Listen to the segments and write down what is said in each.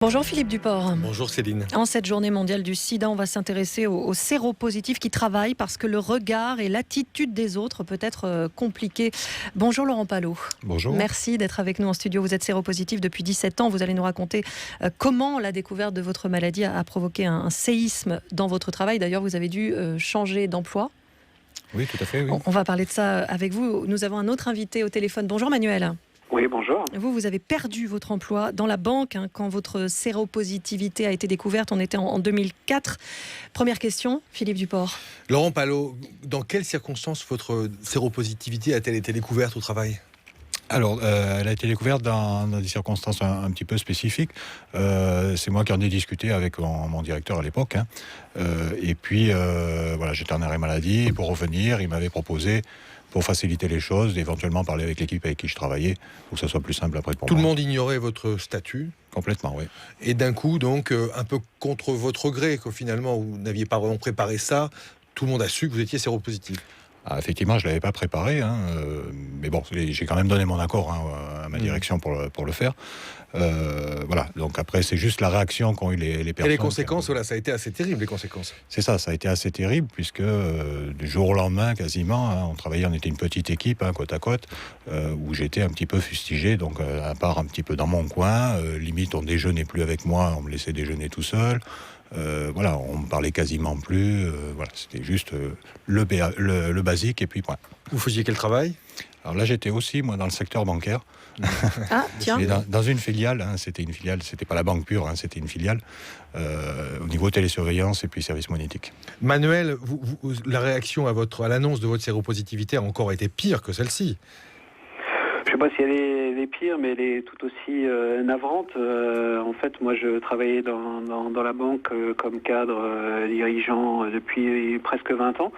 Bonjour Philippe Duport. Bonjour Céline. En cette journée mondiale du sida, on va s'intéresser aux séropositifs qui travaillent parce que le regard et l'attitude des autres peut être compliqué. Bonjour Laurent Palot. Bonjour. Merci d'être avec nous en studio. Vous êtes séropositif depuis 17 ans. Vous allez nous raconter comment la découverte de votre maladie a provoqué un séisme dans votre travail. D'ailleurs, vous avez dû changer d'emploi. Oui, tout à fait. Oui. On va parler de ça avec vous. Nous avons un autre invité au téléphone. Bonjour Manuel. Oui, bonjour. Vous avez perdu votre emploi dans la banque quand votre séropositivité a été découverte. On était en 2004. Première question, Philippe Duport. Laurent Palot, dans quelles circonstances votre séropositivité a-t-elle été découverte au travail ? Alors, elle a été découverte dans des circonstances un petit peu spécifiques. C'est moi qui en ai discuté avec mon directeur à l'époque. Et puis, voilà, j'étais en arrêt maladie. Et pour revenir, il m'avait proposé, pour faciliter les choses, d'éventuellement parler avec l'équipe avec qui je travaillais, pour que ça soit plus simple après pour moi. Tout le monde ignorait votre statut ? Complètement, oui. Et d'un coup, donc, un peu contre votre gré, que finalement, vous n'aviez pas vraiment préparé ça, tout le monde a su que vous étiez séropositif. Ah, effectivement, je ne l'avais pas préparé, mais bon, j'ai quand même donné mon accord à ma direction pour le faire. Voilà, donc après, c'est juste la réaction qu'ont eu les personnes. Et les conséquences, voilà, ça a été assez terrible, les conséquences. C'est ça, ça a été assez terrible, puisque du jour au lendemain, quasiment, on était une petite équipe, côte à côte, où j'étais un petit peu fustigé, donc à part un petit peu dans mon coin, limite on déjeunait plus avec moi, on me laissait déjeuner tout seul. Voilà, on me parlait quasiment plus. Voilà, c'était juste le basique et puis point. Vous faisiez quel travail ? Alors là, j'étais aussi moi dans le secteur bancaire. Ah, tiens. Mais dans une filiale. C'était une filiale. C'était pas la banque pure. C'était une filiale au niveau télésurveillance et puis service monétique. Manuel, la réaction à l'annonce de votre séropositivité a encore été pire que celle-ci. Je ne sais pas si elle est pire, mais elle est tout aussi navrante. En fait, moi, je travaillais dans la banque comme cadre dirigeant depuis presque 20 ans.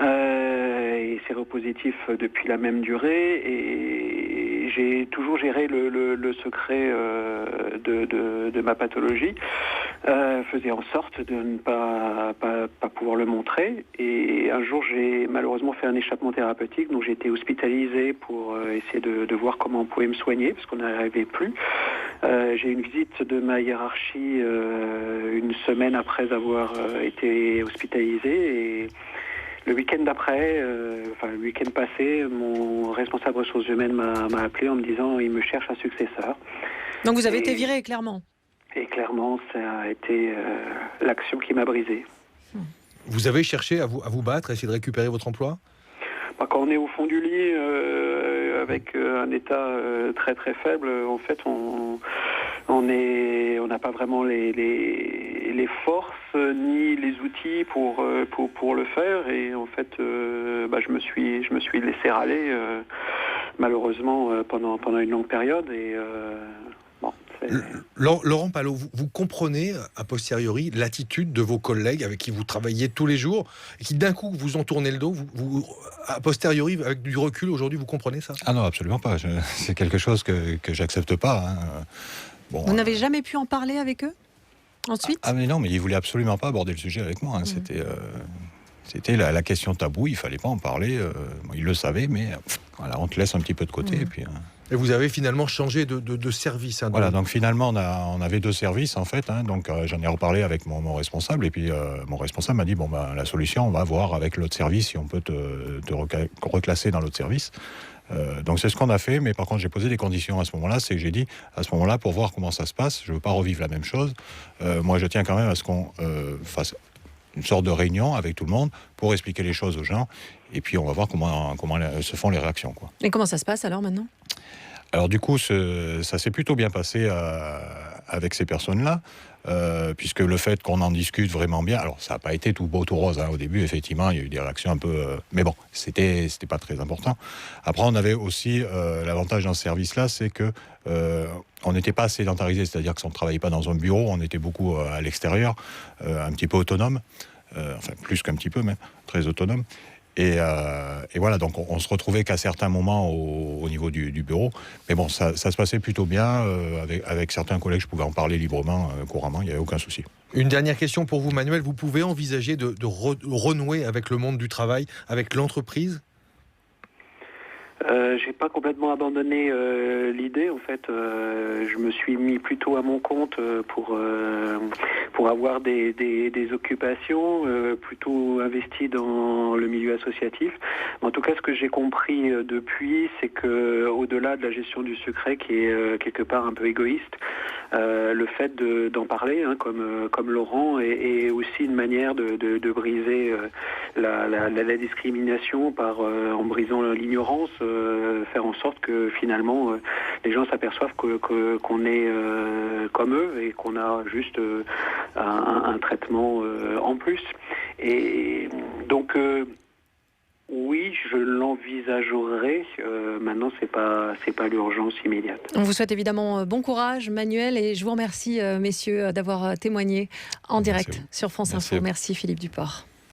Et séropositif depuis la même durée. Et j'ai toujours géré le secret de ma pathologie. Faisais en sorte de ne pas pouvoir le montrer. Et un jour, j'ai malheureusement fait un échappement thérapeutique. Donc j'ai été hospitalisé pour essayer de voir comment on pouvait me soigner, parce qu'on n'arrivait plus. J'ai eu une visite de ma hiérarchie une semaine après avoir été hospitalisé. Et le week-end d'après, le week-end passé, mon responsable ressources humaines m'a appelé en me disant il me cherche un successeur. Donc vous avez été viré, clairement. Et clairement, ça a été l'action qui m'a brisé. Vous avez cherché à vous battre, à essayer de récupérer votre emploi ? Quand on est au fond du lit, avec un état très très faible, en fait, on n'a pas vraiment les forces ni les outils pour le faire. Et en fait, je me suis laissé râler malheureusement pendant une longue période. Et Laurent Palot, vous comprenez a posteriori l'attitude de vos collègues avec qui vous travaillez tous les jours et qui d'un coup vous ont tourné le dos, vous a posteriori, avec du recul aujourd'hui, vous comprenez ça ? Ah non, absolument pas. C'est quelque chose que j'accepte pas. Bon, vous n'avez jamais pu en parler avec eux ensuite ? Mais non, mais ils voulaient absolument pas aborder le sujet avec moi. C'était la question taboue, il fallait pas en parler. Ils le savaient, mais voilà, on te laisse un petit peu de côté. Et puis, Et vous avez finalement changé de service. Voilà, donc finalement, on avait deux services, en fait. Donc j'en ai reparlé avec mon responsable. Et puis mon responsable m'a dit, la solution, on va voir avec l'autre service si on peut te reclasser dans l'autre service. Donc c'est ce qu'on a fait, mais par contre j'ai posé des conditions à ce moment-là. C'est que j'ai dit, à ce moment-là, pour voir comment ça se passe, je ne veux pas revivre la même chose. Moi, je tiens quand même à ce qu'on fasse une sorte de réunion avec tout le monde pour expliquer les choses aux gens. Et puis on va voir comment se font les réactions, quoi. Et comment ça se passe alors maintenant ? Alors du coup, ça s'est plutôt bien passé avec ces personnes-là, puisque le fait qu'on en discute vraiment bien, alors ça n'a pas été tout beau, tout rose. Au début, effectivement, il y a eu des réactions un peu... mais bon, c'était pas très important. Après, on avait aussi l'avantage dans ce service-là, c'est que on n'était pas sédentarisé, c'est-à-dire qu'on ne travaillait pas dans un bureau, on était beaucoup à l'extérieur, un petit peu autonome, enfin plus qu'un petit peu même, très autonome. Et voilà, donc on se retrouvait qu'à certains moments au niveau du bureau. Mais bon, ça se passait plutôt bien. Avec certains collègues, je pouvais en parler librement, couramment, il n'y avait aucun souci. Une dernière question pour vous, Manuel. Vous pouvez envisager de renouer avec le monde du travail, avec l'entreprise ? J'ai pas complètement abandonné l'idée. En fait, je me suis mis plutôt à mon compte pour avoir des occupations, plutôt investi dans le milieu associatif. En tout cas, ce que j'ai compris depuis, c'est que au-delà de la gestion du secret, qui est quelque part un peu égoïste, le fait d'en parler, comme Laurent, est aussi une manière de briser la discrimination en brisant l'ignorance, faire en sorte que finalement les gens s'aperçoivent qu'on est comme eux et qu'on a juste un traitement en plus. Et donc oui, je l'envisagerai. Maintenant, c'est pas l'urgence immédiate. On vous souhaite évidemment bon courage, Manuel, et je vous remercie, messieurs, d'avoir témoigné en direct sur France Info. Merci, Philippe Duport.